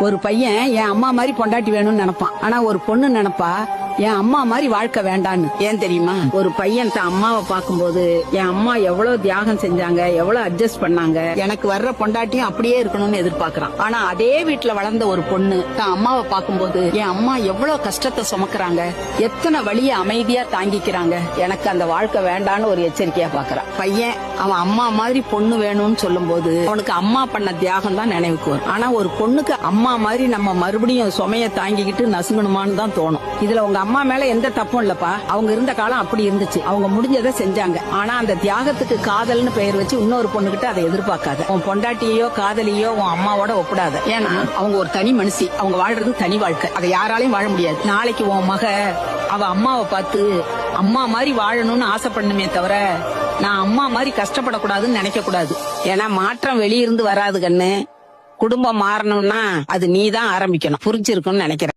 ஒரு பையன் என் அம்மா மாதிரி பொண்டாட்டி வேணும்னு நினைப்பான். ஆனா ஒரு பொண்ணு நினைப்பா என் அம்மா மாதிரி வாழ்க்கை வேண்டான்னு. ஏன் தெரியுமா? ஒரு பையன் தன் அம்மாவை பார்க்கும்போது என் அம்மா எவ்வளவு தியாகம் செஞ்சாங்க, எவ்வளவு அட்ஜஸ்ட் பண்ணாங்க, எனக்கு வர்ற பொண்டாட்டியும் அப்படியே இருக்கணும்னு எதிர்பார்க்கறான். ஆனா அதே வீட்டுல வளர்ந்த ஒரு பொண்ணு தன் அம்மாவை பார்க்கும்போது என் அம்மா எவ்வளவு கஷ்டத்தை சுமக்குறாங்க, எத்தனை வழிய அமைதியா தாங்கிக்கிறாங்க, எனக்கு அந்த வாழ்க்கை வேண்டான்னு ஒரு எச்சரிக்கையா பாக்குறான். பையன் அவன் அம்மா மாதிரி பொண்ணு வேணும்னு சொல்லும் போது அவனுக்கு அம்மா பண்ண தியாகம் தான் நினைவுக்கு வரும். ஆனா ஒரு பொண்ணுக்கு அம்மா மாதிரி நம்ம மறுபடியும் சுமைய தாங்கிக்கிட்டு நசுங்கணுமான்னு தான் தோணும். இதுல உங்க அம்மா மேல எந்த தப்பும் இல்லப்பா. அவங்க இருந்த காலம் அப்படி இருந்துச்சு, அவங்க முடிஞ்சதை செஞ்சாங்க. ஆனா அந்த தியாகத்துக்கு காதல்னு பெயர் வச்சு இன்னொரு பொண்ணுகிட்ட அதை எதிர்பார்க்காத. உன் பொண்டாட்டியோ காதலியோ உன் அம்மாவோட ஒப்பிடாத. ஏன்னா அவங்க ஒரு தனி மனுஷி, அவங்க வாழ்றது தனி வாழ்க்கை, அதை யாராலையும் வாழ முடியாது. நாளைக்கு உன் மக அவ அம்மாவை பார்த்து அம்மா மாதிரி வாழணும்னு ஆசைப்படணுமே தவிர நான் அம்மா மாதிரி கஷ்டப்படக்கூடாதுன்னு நினைக்க கூடாது. ஏன்னா மாற்றம் வெளியிருந்து வராது கண்ணு. குடும்பம் மாறணும்னா அது நீதான் ஆரம்பிக்கணும். புரிஞ்சிருக்கும்னு நினைக்கிறேன்.